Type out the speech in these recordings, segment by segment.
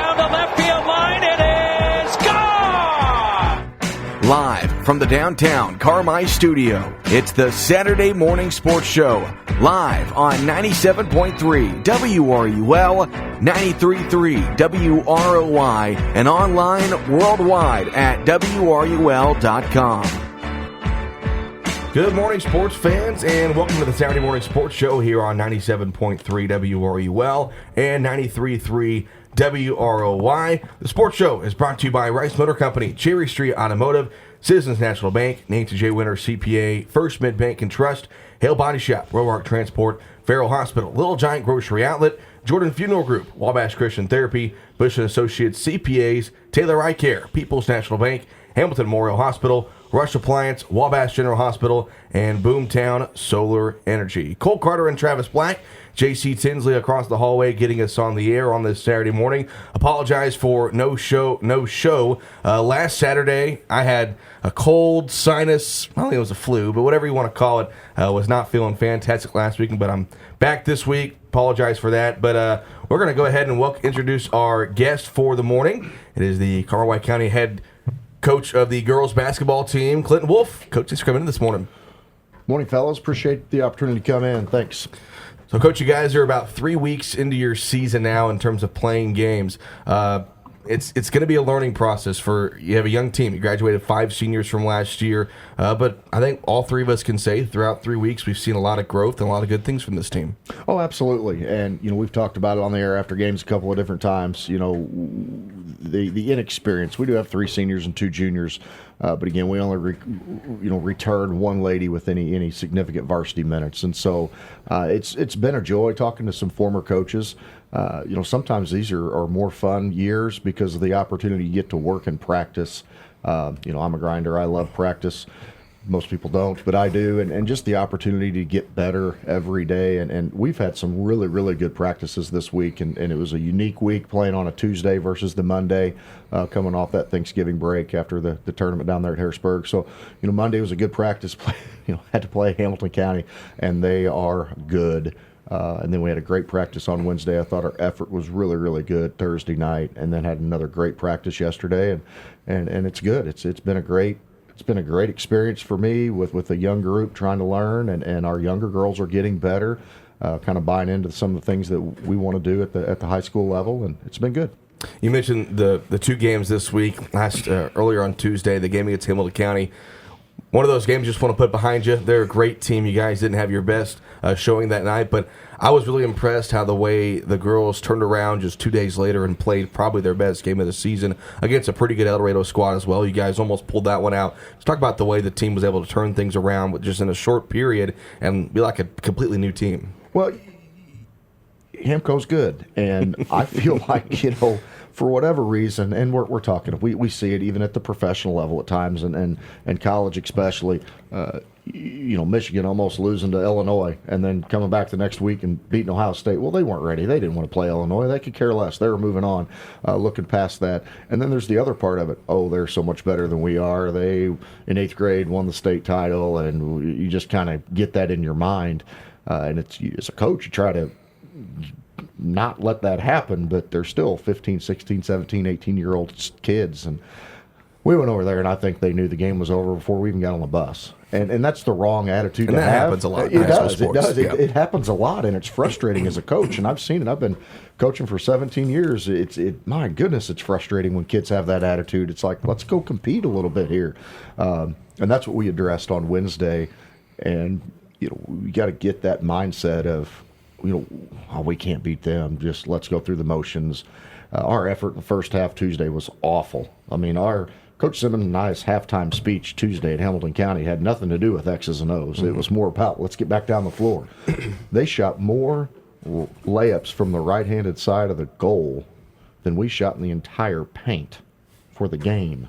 down the left field line. It is gone! Live from the downtown Carmi studio, it's the Saturday Morning Sports Show. Live on 97.3 WRUL, 93.3 WROY, and online worldwide at WRUL.com. Good morning, sports fans, and welcome to the Saturday Morning Sports Show here on 97.3 WRUL and 93.3 WROY. The sports show is brought to you by Rice Motor Company, Cherry Street Automotive, Citizens National Bank, Nancy J. Winter CPA, First Mid Bank and Trust, Hale Body Shop, Roark Transport, Farrell Hospital, Little Giant Grocery Outlet, Jordan Funeral Group, Wabash Christian Therapy, Bush & Associates CPAs, Taylor Eye Care, People's National Bank, Hamilton Memorial Hospital, Rush Appliance, Wabash General Hospital, and Boomtown Solar Energy. Cole Carter and Travis Black, J.C. Tinsley across the hallway getting us on the air on this Saturday morning. Apologize for no show. Last Saturday, I had a cold, sinus, I don't think it was a flu, but whatever you want to call it, was not feeling fantastic last week, but I'm back this week. Apologize for that, but we're going to go ahead and introduce our guest for the morning. It is the Carmi County head coach of the girls basketball team, Clinton Wolff. Coach, thanks for coming in this morning. Morning, fellas. Appreciate the opportunity to come in. Thanks. So, Coach, you guys are about 3 weeks into your season now in terms of playing games. It's going to be a learning process you have a young team. You graduated 5 seniors from last year, but I think all three of us can say throughout 3 weeks we've seen a lot of growth and a lot of good things from this team. Oh, absolutely. And, we've talked about it on the air after games a couple of different times. The inexperience. We do have 3 seniors and 2 juniors, but again, we only return 1 lady with any significant varsity minutes. And so it's been a joy talking to some former coaches. Sometimes these are more fun years because of the opportunity you get to work and practice. I'm a grinder. I love practice. Most people don't, but I do. And just the opportunity to get better every day. And we've had some really, really good practices this week. And it was a unique week playing on a Tuesday versus the Monday, coming off that Thanksgiving break after the tournament down there at Harrisburg. So, Monday was a good practice. Had to play Hamilton County, and they are good. And then we had a great practice on Wednesday. I thought our effort was really, really good Thursday night, and then had another great practice yesterday, and it's good. It's been a great experience for me with a young group trying to learn, and our younger girls are getting better, kind of buying into some of the things that we want to do at the high school level, and it's been good. You mentioned the 2 games this week. Earlier on Tuesday, the game against Hamilton County. One of those games you just want to put behind you. They're a great team. You guys didn't have your best showing that night, but I was really impressed how the way the girls turned around just 2 days later and played probably their best game of the season against a pretty good El Dorado squad as well. You guys almost pulled that one out. Let's talk about the way the team was able to turn things around just in a short period and be like a completely new team. Well, Hamco's good, and I feel like, for whatever reason, and we're talking, we see it even at the professional level at times, and college especially. Michigan almost losing to Illinois and then coming back the next week and beating Ohio State. Well, they weren't ready. They didn't want to play Illinois. They could care less. They were moving on, looking past that. And then there's the other part of it. Oh, they're so much better than we are. They, in 8th grade, won the state title, and you just kind of get that in your mind. And as a coach, you try to not let that happen, but they're still 15, 16, 17, 18-year-old kids. And we went over there, and I think they knew the game was over before we even got on the bus. And that's the wrong attitude to have. And that happens a lot in high school sports. It does. It happens a lot, and it's frustrating as a coach. And I've seen it. I've been coaching for 17 years. My goodness, it's frustrating when kids have that attitude. It's like, let's go compete a little bit here. And that's what we addressed on Wednesday. And, we got to get that mindset of, we can't beat them. Just let's go through the motions. Our effort in the first half Tuesday was awful. I mean, Coach Simmons and I's halftime speech Tuesday at Hamilton County had nothing to do with X's and O's. Mm-hmm. It was more about, let's get back down the floor. They shot more layups from the right-handed side of the goal than we shot in the entire paint for the game.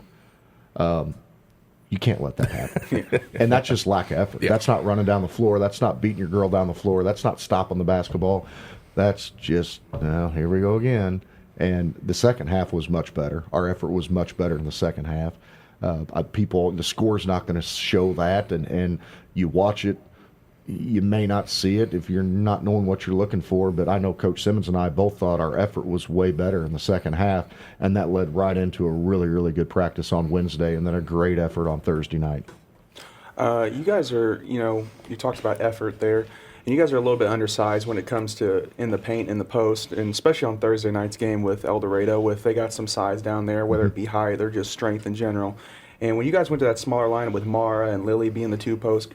You can't let that happen. And that's just lack of effort. Yeah. That's not running down the floor. That's not beating your girl down the floor. That's not stopping the basketball. That's just, here we go again. And the second half was much better. Our effort was much better in the second half. The score's not going to show that. And you watch it you may not see it if you're not knowing what you're looking for, but I know Coach Simmons and I both thought our effort was way better in the second half, and that led right into a really, really good practice on Wednesday and then a great effort on Thursday night. You guys are, you talked about effort there, and you guys are a little bit undersized when it comes to in the paint, in the post, and especially on Thursday night's game with El Dorado, they got some size down there, whether it be height or just strength in general. And when you guys went to that smaller lineup with Mara and Lily being the two post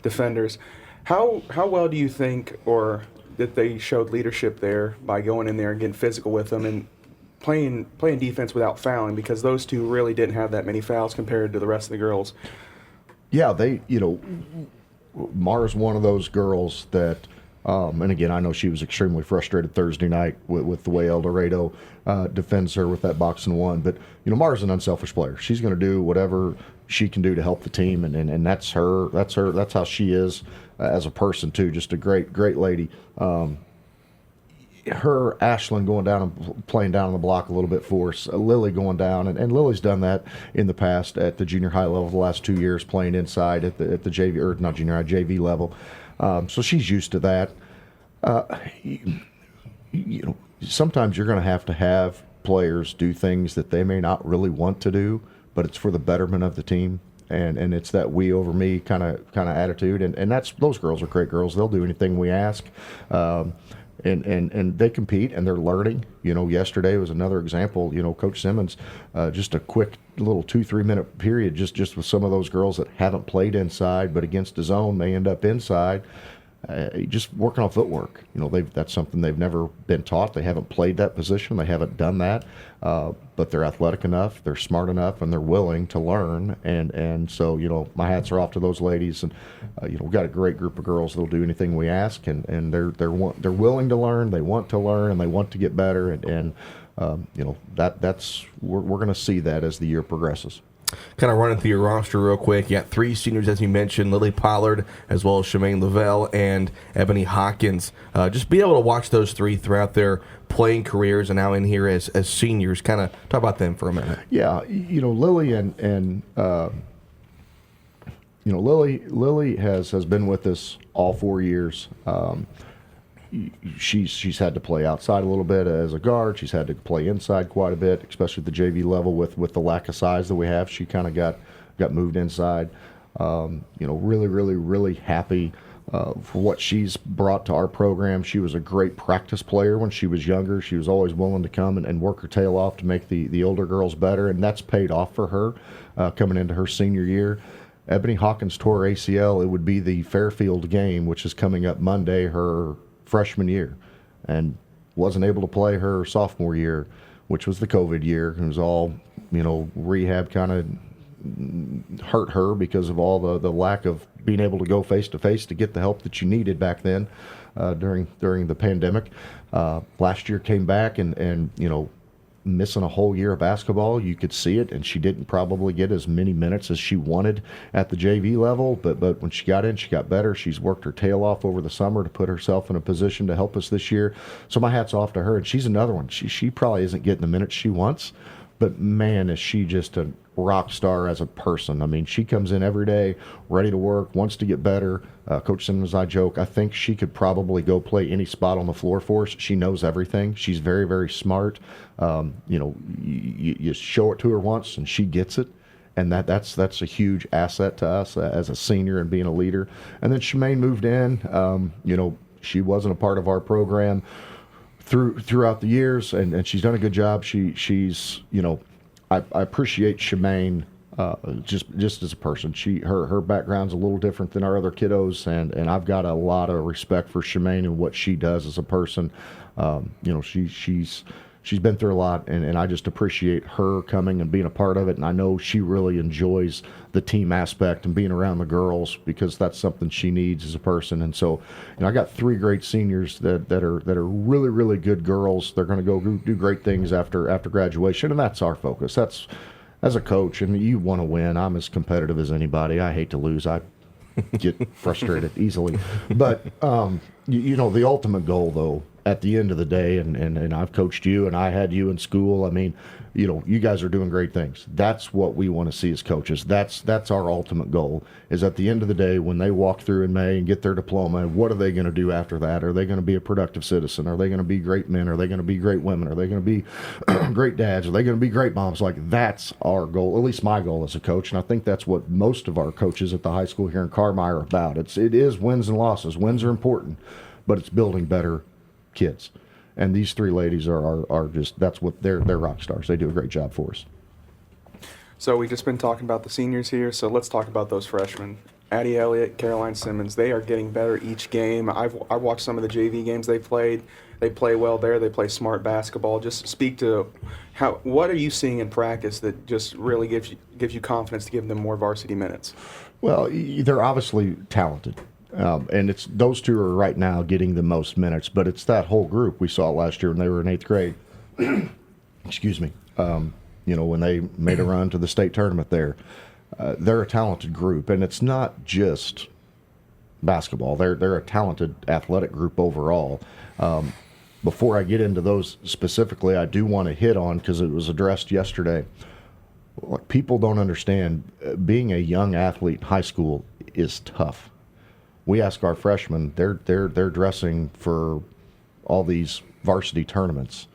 defenders, how well do you think, or that they showed leadership there by going in there and getting physical with them and playing defense without fouling, because those two really didn't have that many fouls compared to the rest of the girls? Yeah, Mara's one of those girls that, and again, I know she was extremely frustrated Thursday night with the way El Dorado defends her with that box and one. But Mara's an unselfish player. She's going to do whatever she can do to help the team, and that's her. That's how she is as a person too. Just a great lady. Her, Ashlyn going down and playing down on the block a little bit for us. Lily going down, and Lily's done that in the past at the junior high level the last 2 years, playing inside at the JV, or not junior high, JV level. So she's used to that. Sometimes you're going to have players do things that they may not really want to do, but it's for the betterment of the team. And it's that we over me kind of attitude, and those girls are great girls. They'll do anything we ask. And they compete and they're learning. Yesterday was another example. Coach Simmons, just a quick little 2-3 minute period, just with some of those girls that haven't played inside, but against his own may end up inside. Just working on footwork. That's something they've never been taught. They haven't played that position. They haven't done that. But they're athletic enough, they're smart enough, and they're willing to learn. And so, my hats are off to those ladies. And, we've got a great group of girls that'll do anything we ask. And they're willing to learn, they want to learn, and they want to get better. And we're going to see that as the year progresses. Kind of running through your roster real quick. You got 3 seniors, as you mentioned, Lily Pollard, as well as Shemaine Lavelle and Ebony Hawkins. Just be able to watch those 3 throughout their playing careers and now in here as seniors. Kind of talk about them for a minute. Yeah, Lily and Lily has been with us all 4 years. She's had to play outside a little bit as a guard. She's had to play inside quite a bit, especially at the JV level with the lack of size that we have. She kind of got moved inside. Really happy for what she's brought to our program. She was a great practice player when she was younger. She was always willing to come and work her tail off to make the older girls better, and that's paid off for her coming into her senior year. Ebony Hawkins tore ACL. It would be the Fairfield game, which is coming up Monday, her freshman year, and wasn't able to play her sophomore year, which was the COVID year. It was all, rehab kind of hurt her because of all the lack of being able to go face to face to get the help that you needed back then during the pandemic. Last year came back and missing a whole year of basketball. You could see it, and she didn't probably get as many minutes as she wanted at the JV level, but when she got in, she got better. She's worked her tail off over the summer to put herself in a position to help us this year. So my hat's off to her, and she's another one. She probably isn't getting the minutes she wants, but man, is she just a rock star as a person. I mean, she comes in every day ready to work, wants to get better. Coach Simmons, I joke, I think she could probably go play any spot on the floor for us. She knows everything. She's very, very smart. You show it to her once and she gets it. And that's a huge asset to us as a senior and being a leader. And then Shemaine moved in. She wasn't a part of our program throughout the years, and she's done a good job. She's I appreciate Shemaine just as a person. Her background's a little different than our other kiddos, and I've got a lot of respect for Shemaine and what she does as a person. She's been through a lot, and I just appreciate her coming and being a part of it. And I know she really enjoys the team aspect and being around the girls, because that's something she needs as a person. And so, I got 3 great seniors that are really, really good girls. They're going to go do great things after graduation, and that's our focus. That's, as a coach, and you want to win. I'm as competitive as anybody. I hate to lose. I get frustrated easily. But the ultimate goal, though, at the end of the day, and I've coached you and I had you in school. I mean, you guys are doing great things. That's what we want to see as coaches. That's our ultimate goal, is at the end of the day, when they walk through in May and get their diploma, what are they going to do after that? Are they going to be a productive citizen? Are they going to be great men? Are they going to be great women? Are they going to be great dads? Are they going to be great moms? Like, that's our goal, at least my goal as a coach, and I think that's what most of our coaches at the high school here in Carmi are about. It is wins and losses. Wins are important, but it's building better kids. And these three ladies are just, that's what they're rock stars. They do a great job for us. So we've just been talking about the seniors here, so let's talk about those freshmen. Addie Elliott, Caroline Simmons, they are getting better each game. I watched some of the JV games they played. They play well there. They play smart basketball. Just speak to what are you seeing in practice that just really gives you confidence to give them more varsity minutes? Well, they're obviously talented. And it's those two are right now getting the most minutes, but it's that whole group we saw last year when they were in 8th grade. Excuse me. When they made a run to the state tournament there. They're a talented group, and it's not just basketball. They're a talented athletic group overall. Before I get into those specifically, I do want to hit on, because it was addressed yesterday, people don't understand being a young athlete in high school is tough. We ask our freshmen, they're dressing for all these varsity tournaments.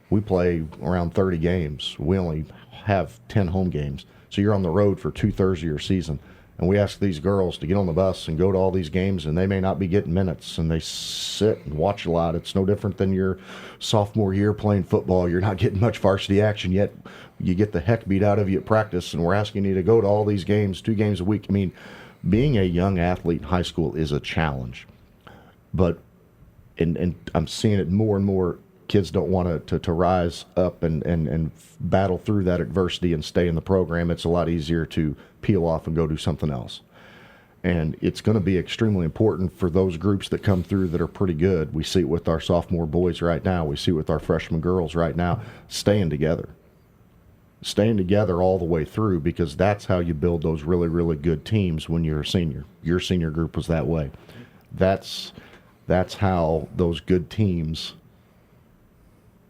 We play around 30 games. We only have 10 home games. So you're on the road for 2/3 of your season. And we ask these girls to get on the bus and go to all these games, and they may not be getting minutes, and they sit and watch a lot. It's no different than your sophomore year playing football. You're not getting much varsity action, yet you get the heck beat out of you at practice, and we're asking you to go to all these games, 2 games a week. I mean, being a young athlete in high school is a challenge, but and I'm seeing it more and more. Kids don't want to rise up and battle through that adversity and stay in the program. It's a lot easier to peel off and go do something else. And it's going to be extremely important for those groups that come through that are pretty good. We see it with our sophomore boys right now. We see it with our freshman girls right now, staying together all the way through, because that's how you build those really, really good teams when you're a senior. Your senior group was that way. That's how those good teams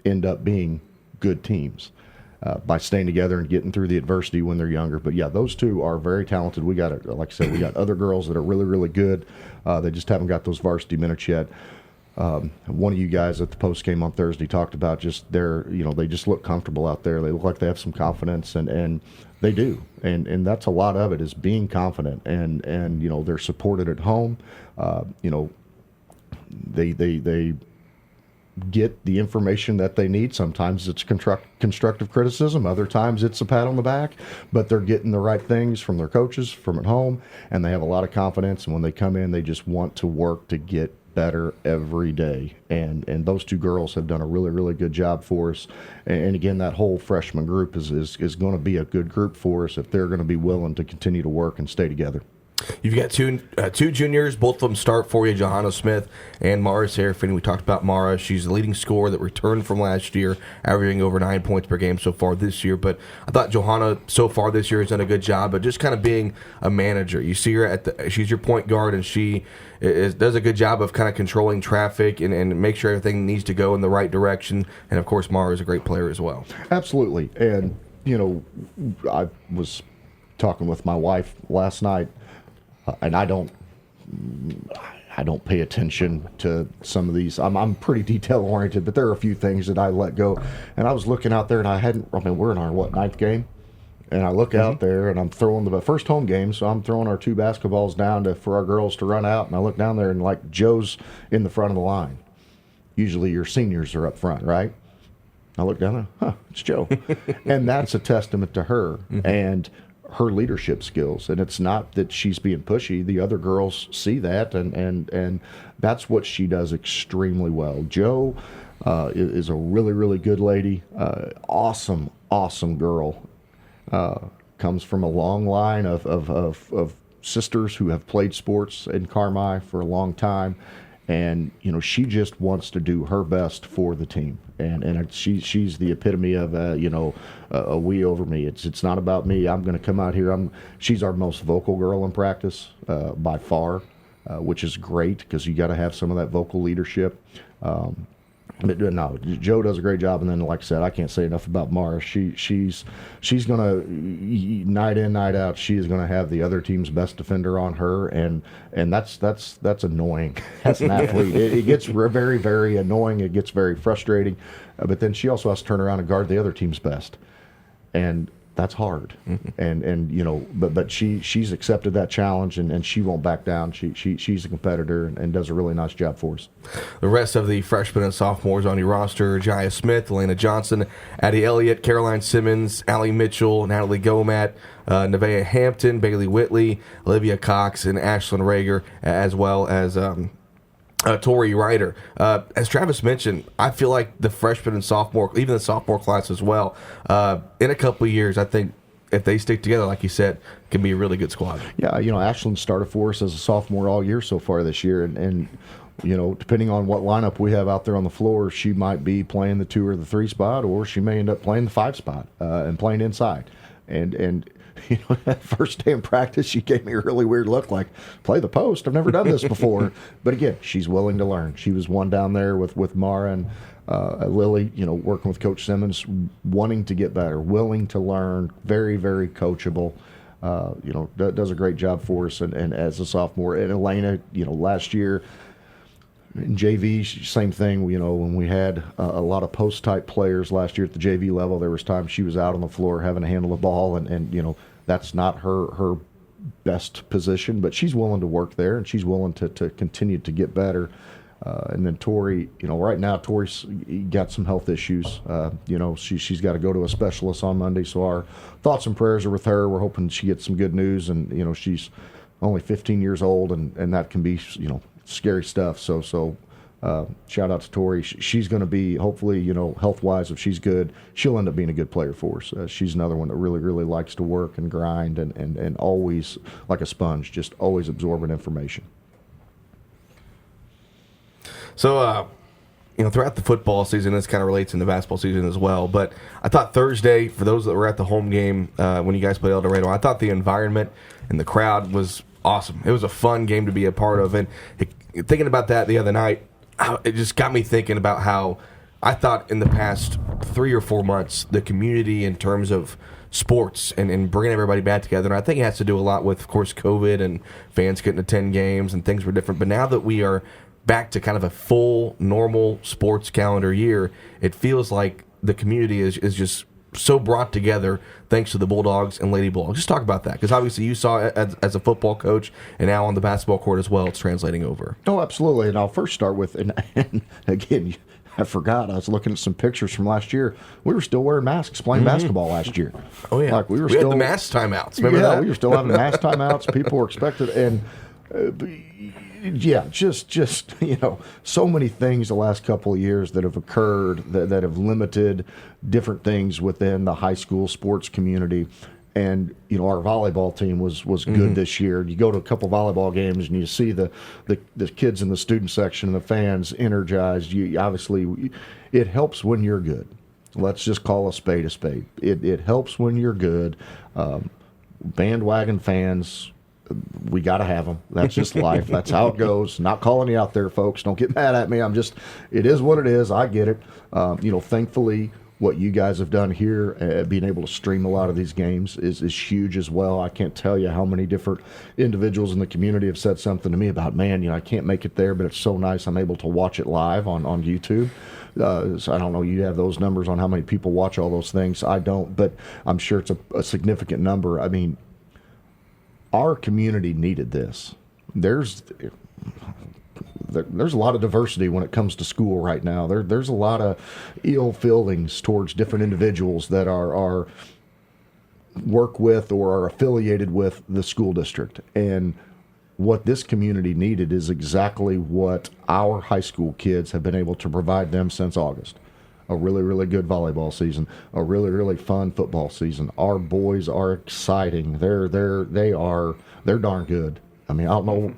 end up being good teams, by staying together and getting through the adversity when they're younger. But yeah, those two are very talented. We got, like I said, we got other girls that are really, really good. They just haven't got those varsity minutes yet. One of you guys at the post game on Thursday talked about just they just look comfortable out there. They look like they have some confidence, and they do. And that's a lot of it, is being confident, and they're supported at home. They get the information that they need. Sometimes it's constructive criticism. Other times it's a pat on the back, but they're getting the right things from their coaches, from at home, and they have a lot of confidence. And when they come in, they just want to work to get better every day. And those two girls have done a really, really good job for us. And again, that whole freshman group is going to be a good group for us if they're going to be willing to continue to work and stay together. You've got two juniors. Both of them start for you, Johanna Smith and Mara Serafin. We talked about Mara. She's the leading scorer that returned from last year, averaging over 9 points per game so far this year. But I thought Johanna so far this year has done a good job, but just kind of being a manager. You see her she's your point guard, and she does a good job of kind of controlling traffic and make sure everything needs to go in the right direction. And, of course, Mara is a great player as well. Absolutely. And, I was talking with my wife last night, and I don't pay attention to some of these. I'm pretty detail oriented, but there are a few things that I let go. And I was looking out there, and we're in our 9th game, and I look out there, and I'm throwing the first home game, so I'm throwing our 2 basketballs down for our girls to run out, and I look down there, and like Joe's in the front of the line. Usually your seniors are up front, right? I look down there, it's Joe, and that's a testament to her. And her leadership skills. And it's not that she's being pushy. The other girls see that, and that's what she does extremely well. Joe is a really, really good lady. Awesome girl. Comes from a long line of sisters who have played sports in Carmi for a long time. And, she just wants to do her best for the team. And she's the epitome of, a we over me. It's not about me. I'm going to come out here. She's our most vocal girl in practice by far, which is great, because you got to have some of that vocal leadership. But no, Joe does a great job, and then like I said, I can't say enough about Mara. She's gonna night in, night out. She is gonna have the other team's best defender on her, and that's annoying as an athlete. It gets very, very annoying. It gets very frustrating, but then she also has to turn around and guard the other team's best, and that's hard. But she's accepted that challenge, and she won't back down. She's a competitor and does a really nice job for us. The rest of the freshmen and sophomores on your roster: Jaya Smith, Elena Johnson, Addie Elliott, Caroline Simmons, Allie Mitchell, Natalie Gomat, Nevaeh Hampton, Bailey Whitley, Olivia Cox, and Ashlyn Rager, as well as Tori Ryder. As Travis mentioned, I feel like the freshman and sophomore, even the sophomore class as well, in a couple of years, I think if they stick together, like you said, can be a really good squad. Yeah, Ashlyn started for us as a sophomore all year so far this year, and depending on what lineup we have out there on the floor, she might be playing the 2 or the 3 spot, or she may end up playing the 5 spot and playing inside. And that first day in practice, she gave me a really weird look, like, play the post. I've never done this before. But again, she's willing to learn. She was one down there with Mara and Lily, working with Coach Simmons, wanting to get better, willing to learn, very, very coachable. Does a great job for us. And as a sophomore, and Elena, last year in JV, same thing. When we had a lot of post-type players last year at the JV level, there was times she was out on the floor having to handle the ball, and that's not her best position, but she's willing to work there, and she's willing to continue to get better. And then Tori, right now Tori's got some health issues. She's got to go to a specialist on Monday, so our thoughts and prayers are with her. We're hoping she gets some good news, and she's only 15 years old, and that can be scary stuff. So shout out to Tori. She's going to be, hopefully, health-wise, if she's good, she'll end up being a good player for us. She's another one that really, really likes to work and grind and always, like a sponge, just always absorbing information. So, throughout the football season, this kind of relates in the basketball season as well, but I thought Thursday, for those that were at the home game when you guys played El Dorado, I thought the environment and the crowd was awesome. It was a fun game to be a part of, and thinking about that the other night, it just got me thinking about how I thought in the past 3 or 4 months, the community in terms of sports and bringing everybody back together, and I think it has to do a lot with, of course, COVID and fans couldn't attend games and things were different, but now that we are back to kind of a full, normal sports calendar year, it feels like the community is just so brought together thanks to the Bulldogs and Lady Bulldogs. Just talk about that, because obviously you saw it as a football coach, and now on the basketball court as well, it's translating over. Oh, absolutely. And I'll first start with, and again, I forgot. I was looking at some pictures from last year. We were still wearing masks playing basketball last year. Oh, yeah. Like we had still the mask timeouts. Remember that? Yeah, we were still having mask timeouts. People were expected, and just so many things the last couple of years that have occurred that have limited different things within the high school sports community. And our volleyball team was good this year. You go to a couple volleyball games and you see the kids in the student section and the fans energized. Obviously, it helps when you're good. Let's just call a spade a spade. It helps when you're good. Bandwagon fans, we got to have them. That's just life. That's how it goes. Not calling you out there, folks. Don't get mad at me. It is what it is. I get it. Thankfully, what you guys have done here, being able to stream a lot of these games is huge as well. I can't tell you how many different individuals in the community have said something to me about, man, I can't make it there, but it's so nice I'm able to watch it live on YouTube. So I don't know, you have those numbers on how many people watch all those things. I don't, but I'm sure it's a significant number. I mean, our community needed this. There's a lot of diversity when it comes to school right now. There's a lot of ill feelings towards different individuals that are work with or are affiliated with the school district. And what this community needed is exactly what our high school kids have been able to provide them since August. A really, really good volleyball season, a really, really fun football season. Our boys are exciting. They're darn good. I mean, I don't know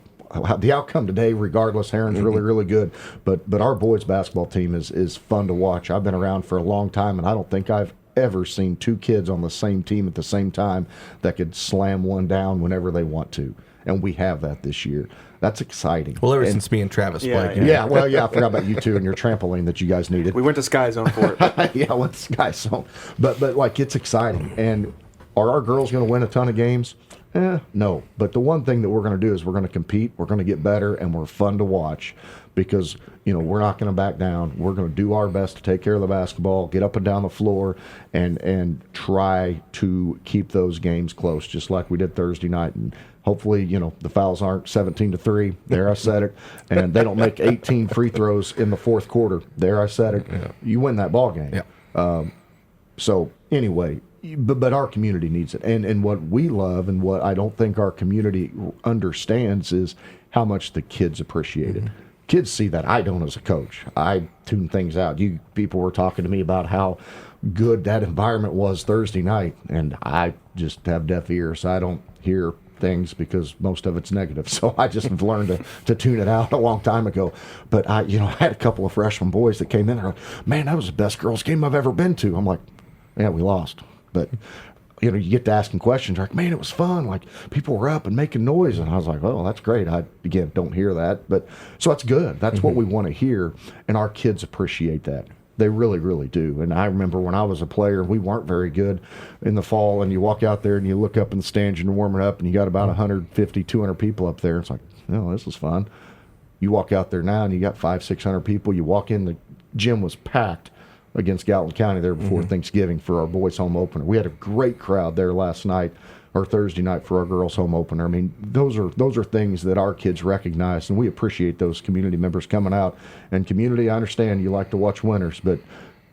the outcome today, regardless. Heron's really, really good, but our boys basketball team is fun to watch. I've been around for a long time, and I don't think I've ever seen two kids on the same team at the same time that could slam one down whenever they want to, and we have that this year. That's exciting. Well, ever since me and Travis played. Yeah, well, I forgot about you two and your trampoline that you guys needed. We went to Sky Zone for it. Yeah, with Sky Zone. But like, it's exciting. And are our girls going to win a ton of games? No. But the one thing that we're going to do is we're going to compete, we're going to get better, and we're fun to watch because, we're not going to back down. We're going to do our best to take care of the basketball, get up and down the floor, and try to keep those games close, just like we did Thursday night. And hopefully, the fouls aren't 17-3. There, I said it. And they don't make 18 free throws in the fourth quarter. There, I said it. Yeah. You win that ball game. Yeah. So anyway, but our community needs it. And what we love and what I don't think our community understands is how much the kids appreciate it. Kids see that. I don't as a coach. I tune things out. You people were talking to me about how good that environment was Thursday night, and I just have deaf ears. I don't hear things because most of it's negative. So I just have learned to tune it out a long time ago. But I had a couple of freshman boys that came in there, man, that was the best girls game I've ever been to. I'm like, yeah, we lost. But you get to asking questions like, man, it was fun. Like, people were up and making noise. And I was like, oh, that's great. I, again, don't hear that. But so that's good. That's what we want to hear. And our kids appreciate that. They really, really do. And I remember when I was a player, we weren't very good in the fall. And you walk out there and you look up in the stands and you're warming up and you got about 150, 200 people up there. It's like, this is fun. You walk out there now and you got 500, 600 people. You walk in, the gym was packed against Gallatin County there before Thanksgiving for our boys' home opener. We had a great crowd there last night or Thursday night for our girls' home opener. I mean, those are things that our kids recognize, and we appreciate those community members coming out. And community, I understand you like to watch winners, but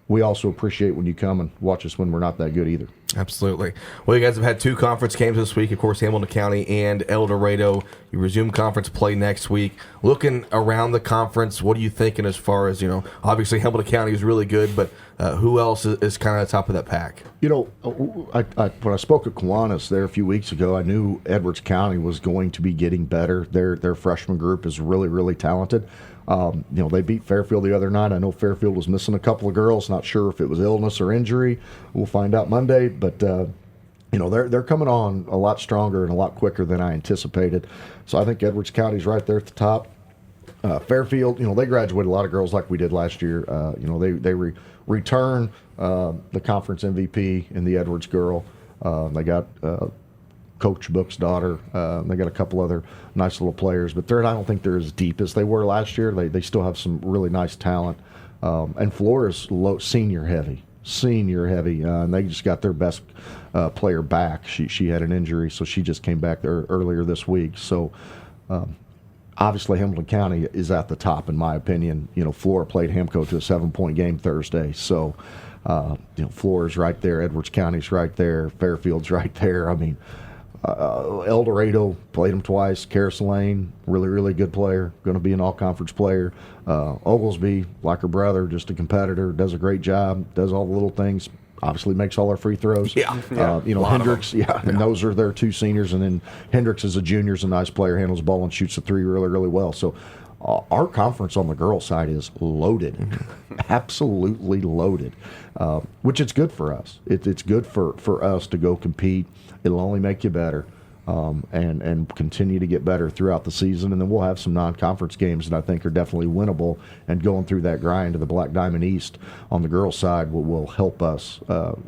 we also appreciate when you come and watch us when we're not that good either. Absolutely. Well, you guys have had 2 conference games this week. Of course, Hamilton County and El Dorado. You resume conference play next week. Looking around the conference, what are you thinking as far as, obviously Hamilton County is really good, but who else is kind of at the top of that pack? When I spoke at Kiwanis there a few weeks ago, I knew Edwards County was going to be getting better. Their freshman group is really, really talented. They beat Fairfield the other night. I know Fairfield was missing a couple of girls. Not sure if it was illness or injury. We'll find out Monday. But they're coming on a lot stronger and a lot quicker than I anticipated. So I think Edwards County's right there at the top. Fairfield, they graduated a lot of girls like we did last year. They return the conference MVP in the Edwards girl. They got Coach Book's daughter. They got a couple other nice little players, but I don't think they're as deep as they were last year. They still have some really nice talent. And Flora's senior heavy, and they just got their best player back. She had an injury, so she just came back there earlier this week. So obviously Hamilton County is at the top in my opinion. Flora played Hamco to a 7-point game Thursday, so Flora's right there, Edwards County's right there, Fairfield's right there. I mean, El Dorado played him twice. Karis Lane, really, really good player, going to be an all-conference player. Oglesby, like her brother, just a competitor, does a great job, does all the little things, obviously makes all our free throws. Hendricks, and those are their 2 seniors, and then Hendricks is a junior, is a nice player, handles the ball and shoots the 3 really, really well. So our conference on the girls' side is loaded, absolutely loaded, which it's good for us. It's good for us to go compete. It'll only make you better, and continue to get better throughout the season. And then we'll have some non-conference games that I think are definitely winnable. And going through that grind to the Black Diamond East on the girls' side will help us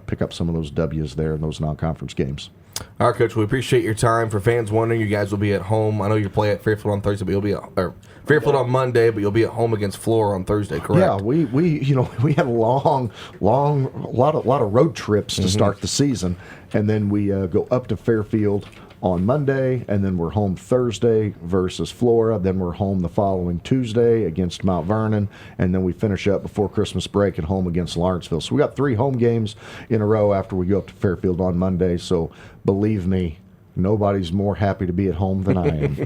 pick up some of those W's there in those non-conference games. All right, Coach, we appreciate your time. For fans wondering, you guys will be at home. I know you play at Fairfield on Thursday, but you'll be at Fairfield on Monday, but you'll be at home against Flora on Thursday, correct? Yeah, we had a lot of road trips to start the season, and then we go up to Fairfield on Monday, and then we're home Thursday versus Flora. Then we're home the following Tuesday against Mount Vernon, and then we finish up before Christmas break at home against Lawrenceville. So we got 3 home games in a row after we go up to Fairfield on Monday. So believe me, nobody's more happy to be at home than I am.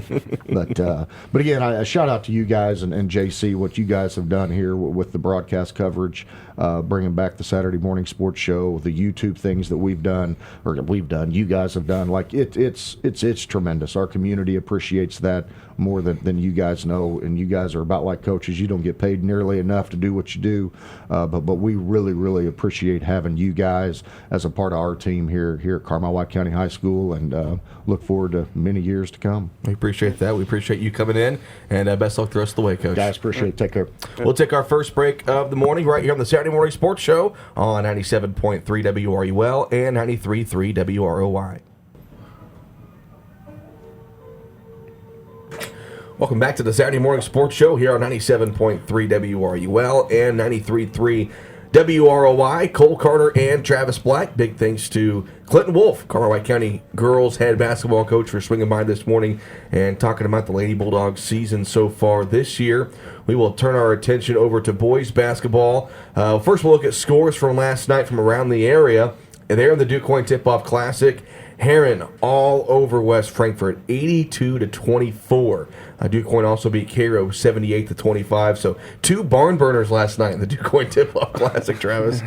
But again, a shout out to you guys and JC, what you guys have done here with the broadcast coverage, bringing back the Saturday morning sports show, the YouTube things that you guys have done. Like it's tremendous. Our community appreciates that more than you guys know, and you guys are about like coaches. You don't get paid nearly enough to do what you do, but we really, really appreciate having you guys as a part of our team here at Carmel White County High School, and look forward to many years to come. We appreciate that. We appreciate you coming in, and best luck the rest of the way, Coach. Guys, appreciate it. Take care. We'll take our first break of the morning right here on the Saturday Morning Sports Show on 97.3 WRUL and 93.3 WROY. Welcome back to the Saturday Morning Sports Show here on 97.3 WRUL and 93.3 WROY. Cole Carter and Travis Black. Big thanks to Clinton Wolff, Carmi County girls head basketball coach, for swinging by this morning and talking about the Lady Bulldogs season so far this year. We will turn our attention over to boys basketball. First, we'll look at scores from last night from around the area. And there in the Quoin Tip-Off Classic, Heron all over West Frankfort, 82-24. Quoin also beat Cairo 78-25. So 2 barn burners last night in the Quoin Tip-Off Classic, Travis.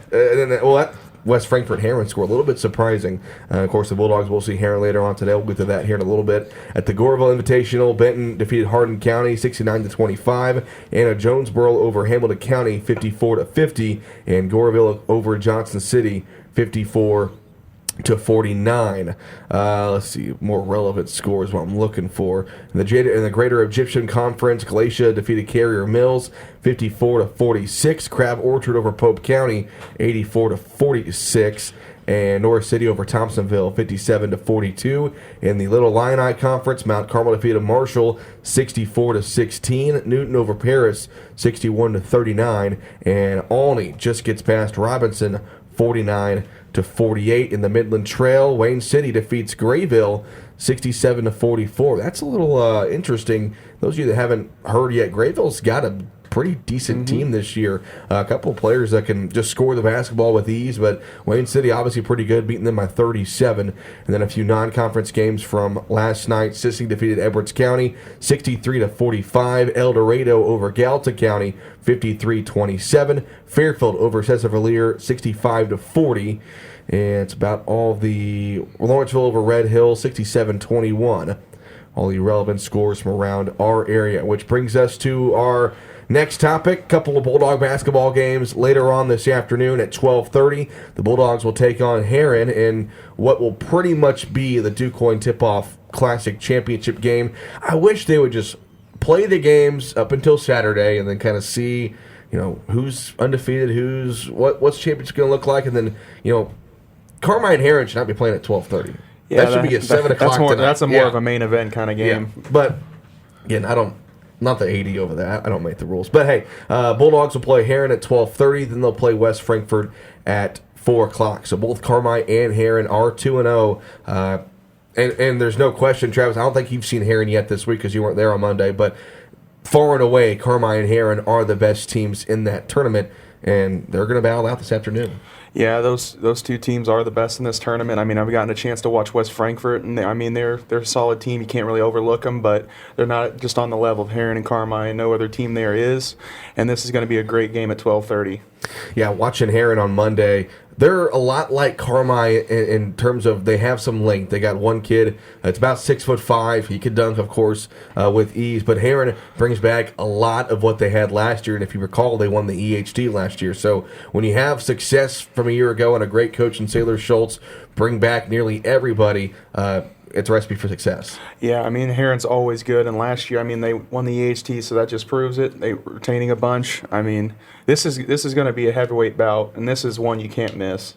That West Frankfort Heron score a little bit surprising. Of course, the Bulldogs will see Heron later on today. We'll get to that here in a little bit. At the Goreville Invitational, Benton defeated Hardin County 69-25. Anna Jonesboro over Hamilton County 54-50, and Goreville over Johnson City 54-49. Let's see, more relevant scores what I'm looking for. In the Greater Egyptian Conference, Galatia defeated Carrier Mills 54-46. Crab Orchard over Pope County 84-46. And North City over Thompsonville 57-42. In the Little Illini Conference, Mount Carmel defeated Marshall 64-16. Newton over Paris 61-39. And Olney just gets past Robinson 49-48. In the Midland Trail, Wayne City defeats Grayville 67-44. That's a little interesting. Those of you that haven't heard yet, Grayville's got a pretty decent team this year. A couple of players that can just score the basketball with ease, but Wayne City obviously pretty good, beating them by 37. And then a few non-conference games from last night. Sissy defeated Edwards County 63-45. El Dorado over Gallatin County 53-27. Fairfield over Cesar-Valier 65-40. And it's about all the Lawrenceville over Red Hill 67-21. All the relevant scores from around our area, which brings us to our next topic. Couple of Bulldog basketball games later on this afternoon at 12:30. The Bulldogs will take on Heron in what will pretty much be the Quoin Tip-Off Classic Championship game. I wish they would just play the games up until Saturday and then kind of see, who's undefeated, what's championship going to look like, and then, Carmi and Heron should not be playing at 12:30. Yeah, that should be at 7 o'clock tonight. That's more of a main event kind of game. Yeah. But, again, not the 80 over that. I don't make the rules. But, hey, Bulldogs will play Heron at 12:30. Then they'll play West Frankfort at 4 o'clock. So both Carmi and Heron are 2-0. And there's no question, Travis, I don't think you've seen Heron yet this week because you weren't there on Monday. But far and away, Carmi and Heron are the best teams in that tournament. And they're going to battle out this afternoon. Yeah, those 2 teams are the best in this tournament. I mean, I've gotten a chance to watch West Frankfort, and they're a solid team. You can't really overlook them, but they're not just on the level of Heron and Carmi. No other team there is, and this is going to be a great game at 12:30. Yeah, watching Heron on Monday, they're a lot like Carmi in terms of they have some length. They got one kid that's about 6'5". He could dunk, of course, with ease. But Heron brings back a lot of what they had last year. And if you recall, they won the EHT last year. So when you have success from a year ago and a great coach in Sailor Schultz bring back nearly everybody, it's a recipe for success. Yeah, Heron's always good, and last year, they won the EHT, so that just proves it. They're retaining a bunch. This is going to be a heavyweight bout, and this is one you can't miss.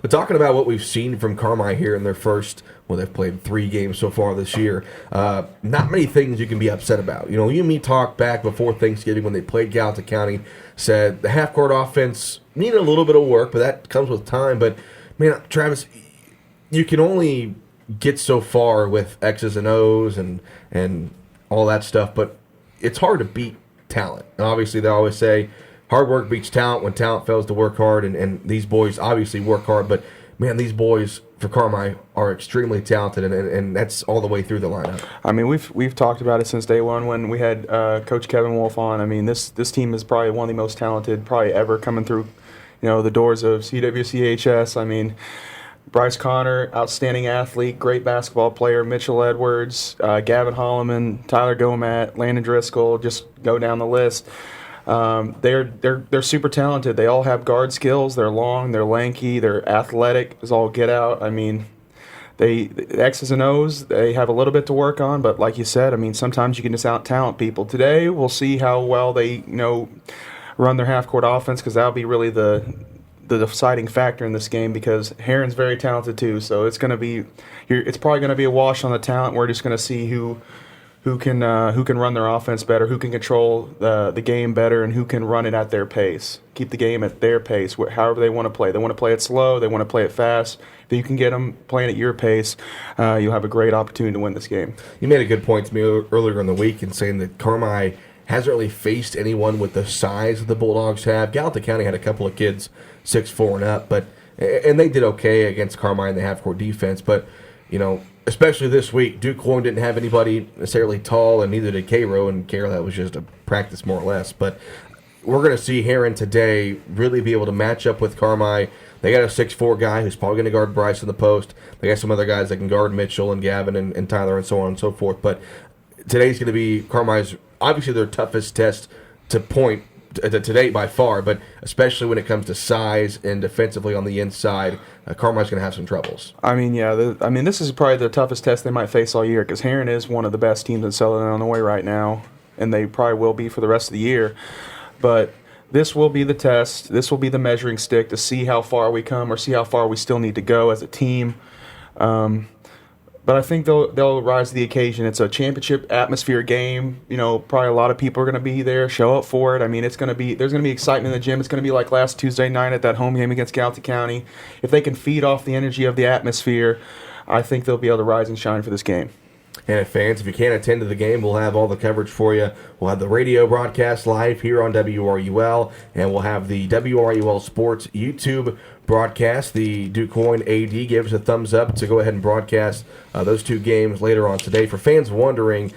But talking about what we've seen from Carmi here in their first, they've played 3 games so far this year, not many things you can be upset about. You and me talked back before Thanksgiving when they played Gallatin County, said the half-court offense needed a little bit of work, but that comes with time. But, man, Travis, you can only get so far with X's and O's and all that stuff, but it's hard to beat talent. And obviously, they always say hard work beats talent when talent fails to work hard, and these boys obviously work hard, but, man, these boys for Carmi are extremely talented, and that's all the way through the lineup. We've talked about it since day one when we had Coach Kevin Wolff on. This team is probably one of the most talented probably ever coming through, the doors of CWCHS. Bryce Connor, outstanding athlete, great basketball player. Mitchell Edwards, Gavin Holloman, Tyler Gomat, Landon Driscoll, just go down the list. They're super talented. They all have guard skills. They're long, they're lanky, they're athletic as all get out. the X's and O's, they have a little bit to work on, but like you said, I mean, sometimes you can just out-talent people. Today, we'll see how well they, run their half-court offense, because that'll be really the deciding factor in this game, because Heron's very talented too. So it's probably going to be a wash on the talent. We're just going to see who can run their offense better, who can control the game better, and who can run it at their pace. Keep the game at their pace, however they want to play. They want to play it slow. They want to play it fast. If you can get them playing at your pace, you'll have a great opportunity to win this game. You made a good point to me earlier in the week in saying that Carmi hasn't really faced anyone with the size the Bulldogs have. Gallatin County had a couple of kids 6'4" and up, and they did okay against Carmi in the half-court defense. But, especially this week, Duke Quoin didn't have anybody necessarily tall, and neither did Cairo. And Cairo, that was just a practice more or less. But we're going to see Heron today really be able to match up with Carmi. They got a 6'4" guy who's probably going to guard Bryce in the post. They got some other guys that can guard Mitchell and Gavin and Tyler and so on and so forth. But today's going to be Carmi's, obviously, their toughest test to date by far, but especially when it comes to size and defensively on the inside, Carmi's going to have some troubles. I mean, this is probably the toughest test they might face all year, because Heron is one of the best teams in Southern Illinois right now, and they probably will be for the rest of the year. But this will be the test. This will be the measuring stick to see how far we come, or see how far we still need to go as a team. But I think they'll rise to the occasion. It's a championship atmosphere game. Probably a lot of people are going to be there, show up for it. I mean, there's going to be excitement in the gym. It's going to be like last Tuesday night at that home game against Gallatin County. If they can feed off the energy of the atmosphere, I think they'll be able to rise and shine for this game. And fans, if you can't attend to the game, we'll have all the coverage for you. We'll have the radio broadcast live here on WRUL, and we'll have the WRUL Sports YouTube broadcast. The Duke Quoin AD gave us a thumbs up to go ahead and broadcast those two games later on today. For fans wondering,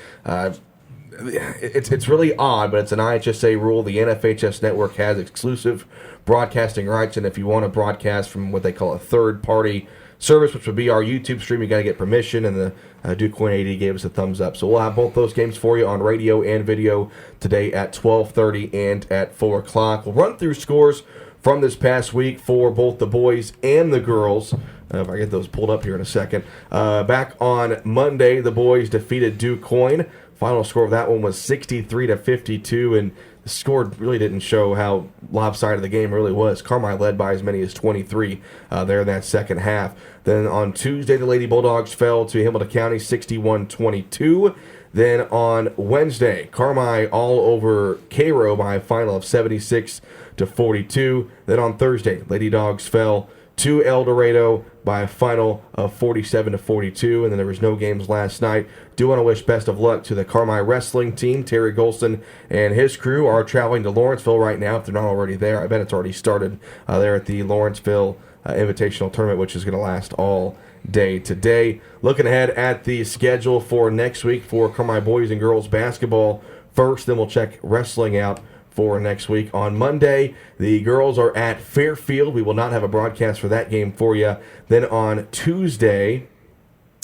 it's really odd, but it's an IHSA rule. The NFHS network has exclusive broadcasting rights, and if you want to broadcast from what they call a third-party service, which would be our YouTube stream, you got to get permission, and the Duke Quoin AD gave us a thumbs up. So we'll have both those games for you on radio and video today at 12:30 and at 4 o'clock. We'll run through scores from this past week for both the boys and the girls. If I get those pulled up here in a second. Back on Monday, the boys defeated Duke Quoin. Final score of that one was 63-52, and the score really didn't show how lopsided the game really was. Carmi led by as many as 23 there in that second half. Then on Tuesday, the Lady Bulldogs fell to Hamilton County 61-22. Then on Wednesday, Carmi all over Cairo by a final of 76-42. Then on Thursday, Lady Dogs fell to El Dorado by a final of 47-42, and then there was no games last night. Do want to wish best of luck to the Carmi wrestling team. Terry Golston and his crew are traveling to Lawrenceville right now, if they're not already there. I bet it's already started there at the Lawrenceville Invitational Tournament, which is going to last all day today. Looking ahead at the schedule for next week for Carmi boys and girls basketball first, then we'll check wrestling out for next week. On Monday, the girls are at Fairfield. We will not have a broadcast for that game for you. Then on Tuesday,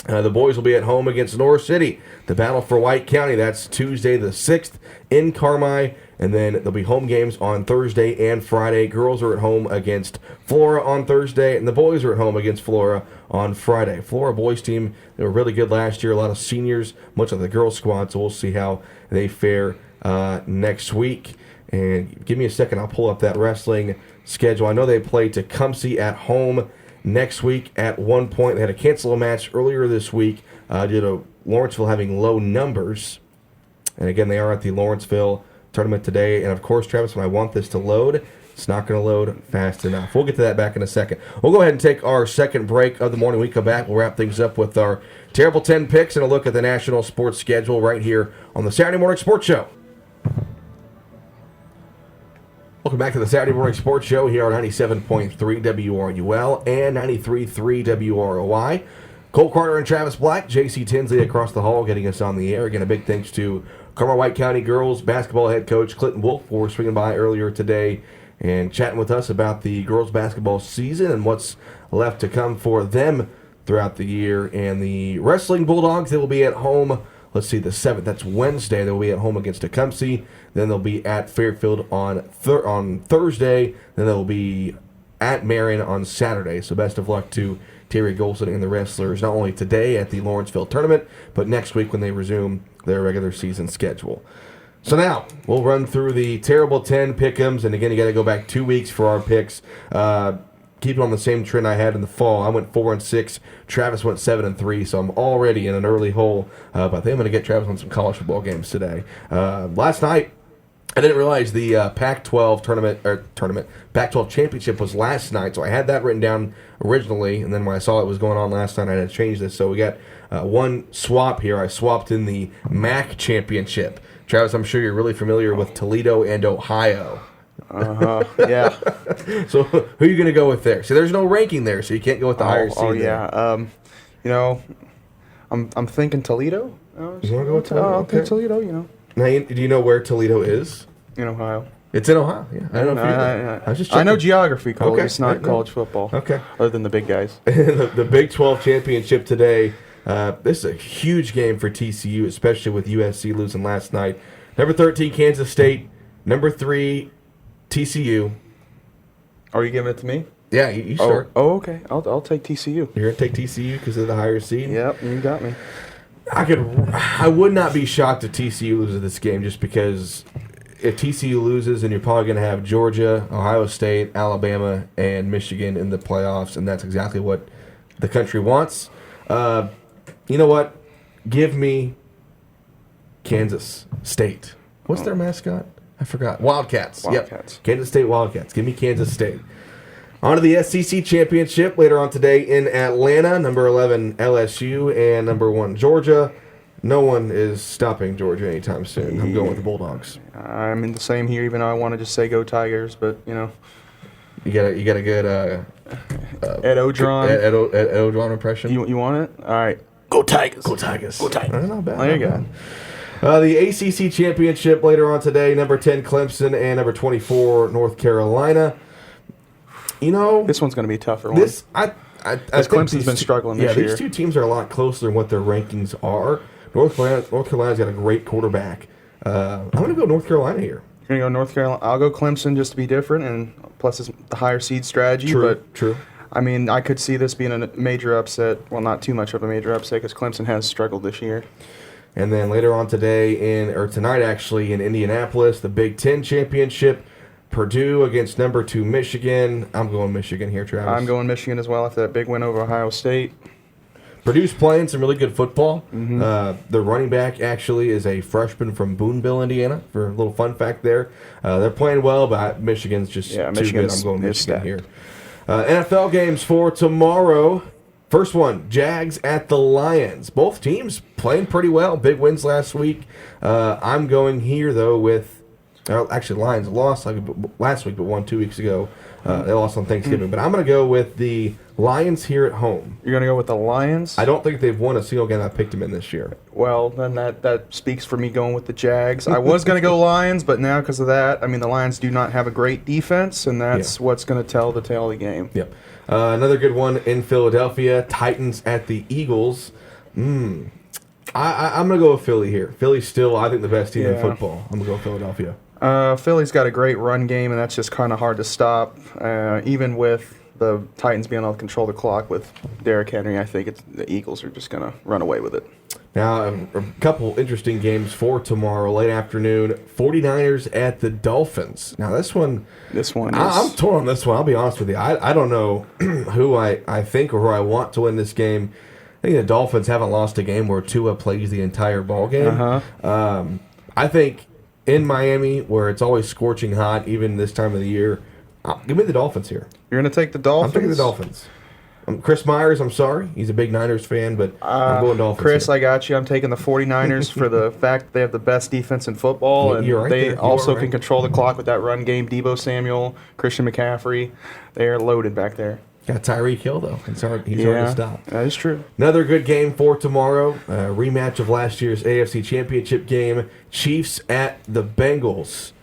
the boys will be at home against North City. The battle for White County, that's Tuesday the 6th in Carmi. And then there'll be home games on Thursday and Friday. Girls are at home against Flora on Thursday, and the boys are at home against Flora on Friday. Flora boys team, they were really good last year. A lot of seniors, much like the girls squad, so we'll see how they fare next week. And give me a second, I'll pull up that wrestling schedule. I know they play Tecumseh at home next week at one point. They had to cancel a match earlier this week due to Lawrenceville having low numbers. And again, they are at the Lawrenceville tournament today. And of course, Travis, when I want this to load, it's not going to load fast enough. We'll get to that back in a second. We'll go ahead and take our second break of the morning. When we come back, we'll wrap things up with our Terrible 10 picks and a look at the national sports schedule right here on the Saturday Morning Sports Show. Welcome back to the Saturday Morning Sports Show here on 97.3 WRUL and 93.3 WROI. Cole Carter and Travis Black, J.C. Tinsley across the hall getting us on the air. Again, a big thanks to Carmi White County girls basketball head coach Clinton Wolff for swinging by earlier today and chatting with us about the girls basketball season and what's left to come for them throughout the year. And the wrestling Bulldogs, they will be at home. Let's see, the 7th, that's Wednesday. They'll be at home against Tecumseh. Then they'll be at Fairfield on Thursday. Then they'll be at Marion on Saturday. So best of luck to Terry Golson and the wrestlers, not only today at the Lawrenceville tournament, but next week when they resume their regular season schedule. So now, we'll run through the terrible 10 pick'ems, and again, you got to go back 2 weeks for our picks. Keeping on the same trend I had in the fall. I went 4-6. Travis went 7-3, so I'm already in an early hole. But I think I'm going to get Travis on some college football games today. Last night, I didn't realize the Pac-12 Pac-12 championship was last night, so I had that written down originally, and then when I saw it was going on last night, I had to change this. So we got one swap here. I swapped in the MAC championship. Travis, I'm sure you're really familiar with Toledo and Ohio. Yeah. So who are you going to go with there? See, there's no ranking there, so you can't go with the higher seed. Oh yeah. You know, I'm thinking Toledo. You want to go with Toledo? I'll pick Toledo. You know. Now, do you know where Toledo is? In Ohio. It's in Ohio. Yeah, I don't know if you know. I was just I know checking. geography, Cole. Okay. It's not college football. Okay. Other than the big guys. the Big 12 championship today. This is a huge game for TCU, especially with USC losing last night. Number 13, Kansas State. Number 3, TCU. Are you giving it to me? Yeah, you start. Oh, okay. I'll take TCU. You're going to take TCU because of the higher seed? Yep, you got me. I would not be shocked if TCU loses this game just because if TCU loses, then you're probably going to have Georgia, Ohio State, Alabama, and Michigan in the playoffs, and that's exactly what the country wants. You know what? Give me Kansas State. What's their mascot? I forgot. Wildcats. Wildcats. Yep. Kansas State Wildcats. Give me Kansas State. On to the SEC Championship later on today in Atlanta. Number 11, LSU, and number 1, Georgia. No one is stopping Georgia anytime soon. I'm going with the Bulldogs. I'm in the same here, even though I want to just say go Tigers, but, you know. You got a good Ed Odron. Ed Odron impression? You want it? All right. Go Tigers. Go Tigers. Go Tigers. Not bad. There you go. The ACC Championship later on today. Number 10, Clemson, and number 24, North Carolina. You know, this one's going to be a tougher one. I Clemson's been struggling this year. These two teams are a lot closer than what their rankings are. North Carolina's got a great quarterback. I'm going to go North Carolina here. You're going to go North Carolina. I'll go Clemson just to be different, and plus it's the higher seed strategy. True. I mean, I could see this being a major upset. Well, not too much of a major upset because Clemson has struggled this year. And then later on tonight actually, in Indianapolis, the Big Ten Championship. Purdue against number 2 Michigan. I'm going Michigan here, Travis. I'm going Michigan as well after that big win over Ohio State. Purdue's playing some really good football. Mm-hmm. The running back actually is a freshman from Boonville, Indiana. For a little fun fact there. They're playing well, but Michigan's just too good. I'm going Michigan here. NFL games for tomorrow. First one, Jags at the Lions. Both teams playing pretty well. Big wins last week. I'm going here, though, with... Actually, Lions lost last week, but won 2 weeks ago. They lost on Thanksgiving. But I'm going to go with the Lions here at home. You're going to go with the Lions? I don't think they've won a single game I picked them in this year. Well, then that speaks for me going with the Jags. I was going to go Lions, but now because of that, I mean, the Lions do not have a great defense, and that's what's going to tell the tale of the game. Yep. Another good one in Philadelphia, Titans at the Eagles. I'm going to go with Philly here. Philly's still, I think, the best team in football. I'm going to go with Philadelphia. Philly's got a great run game, and that's just kind of hard to stop. Even with the Titans being able to control the clock with Derrick Henry, I think the Eagles are just going to run away with it. Now, a couple interesting games for tomorrow, late afternoon. 49ers at the Dolphins. Now, this one is... I'm torn on this one. I'll be honest with you. I don't know who I think or who I want to win this game. I think the Dolphins haven't lost a game where Tua plays the entire ball game. I think... in Miami, where it's always scorching hot, even this time of the year, give me the Dolphins here. You're going to take the Dolphins? I'm taking the Dolphins. Chris Myers, I'm sorry. He's a big Niners fan, but I'm going Dolphins. Chris, here. I got you. I'm taking the 49ers for the fact that they have the best defense in football, and they also can control the clock with that run game. Deebo Samuel, Christian McCaffrey, they are loaded back there. Got Tyreek Hill, though. He's hard to stop. That is true. Another good game for tomorrow. Rematch of last year's AFC Championship game. Chiefs at the Bengals.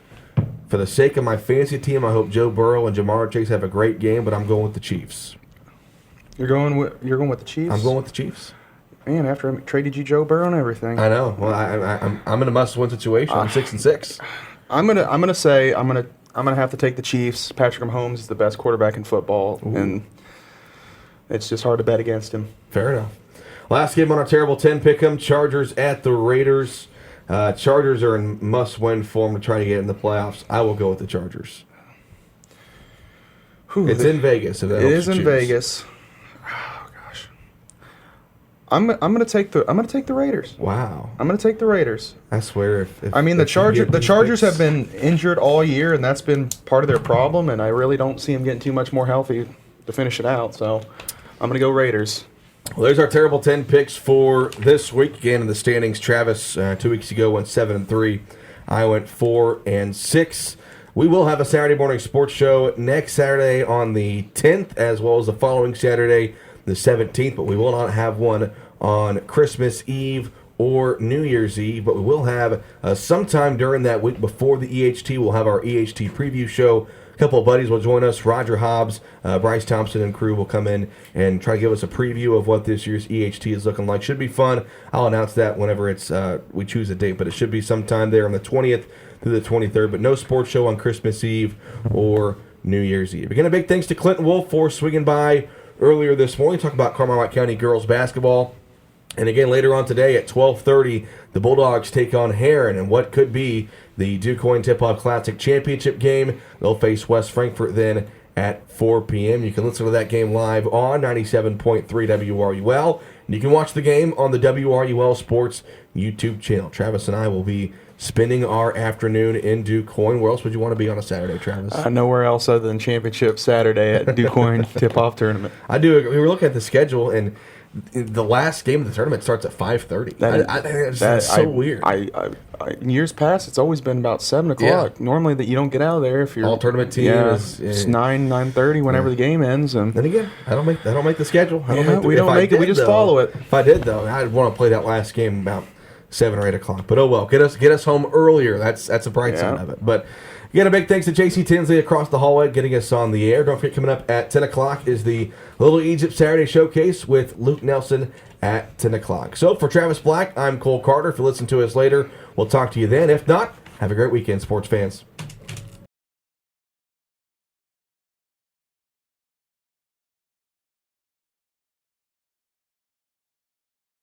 For the sake of my fantasy team, I hope Joe Burrow and Jamar Chase have a great game, but I'm going with the Chiefs. You're going with the Chiefs? I'm going with the Chiefs. Man, after I traded you Joe Burrow and everything. I know. Well, I'm in a must-win situation. I'm 6-6. I'm gonna I'm gonna have to take the Chiefs. Patrick Mahomes is the best quarterback in football, and it's just hard to bet against him. Fair enough. Last game on our terrible 10 pick'em, Chargers at the Raiders. Chargers are in must-win form to try to get in the playoffs. I will go with the Chargers. It's in Vegas. If that It helps is you in choose. Vegas. Oh gosh, I'm gonna take the Raiders. Wow. I'm gonna take the Raiders. I swear, if I mean, the if you get these Chargers picks- have been injured all year, and that's been part of their problem. And I really don't see them getting too much more healthy to finish it out. So I'm gonna go Raiders. Well, there's our terrible 10 picks for this week. Again, in the standings, Travis 2 weeks ago went 7-3. I went 4-6. We will have a Saturday morning sports show next Saturday on the 10th, as well as the following Saturday, the 17th. But we will not have one on Christmas Eve or New Year's Eve. But we will have sometime during that week before the EHT, we'll have our EHT preview show. A couple of buddies will join us. Roger Hobbs, Bryce Thompson, and crew will come in and try to give us a preview of what this year's EHT is looking like. Should be fun. I'll announce that whenever it's we choose a date, but it should be sometime there on the 20th through the 23rd. But no sports show on Christmas Eve or New Year's Eve. Again, a big thanks to Clinton Wolff for swinging by earlier this morning. Talk about Carmine County girls basketball. And again, later on today at 12:30, the Bulldogs take on Heron and what could be the Quoin Tip-Off Classic Championship game. They'll face West Frankfort then at 4 p.m. You can listen to that game live on 97.3 WRUL. And you can watch the game on the WRUL Sports YouTube channel. Travis and I will be spending our afternoon in DuQuoin. Where else would you want to be on a Saturday, Travis? Nowhere else other than Championship Saturday at Quoin Tip-Off Tournament. I do agree. We were looking at the schedule, and the last game of the tournament starts at 5:30. I think that's so weird. In years past, it's always been about 7 o'clock. Yeah. Normally, that you don't get out of there if you're All tournament team is it's 9:30 whenever the game ends. And then again, I don't make the schedule. we don't make it. We just follow it. If I did though, I'd want to play that last game about 7 or 8 o'clock. But oh well, get us home earlier. That's a bright side of it. But again, a big thanks to JC Tinsley across the hallway getting us on the air. Don't forget, coming up at 10 o'clock is the Little Egypt Saturday Showcase with Luke Nelson at 10 o'clock. So for Travis Black, I'm Cole Carter. If you listen to us later, we'll talk to you then. If not, have a great weekend, sports fans.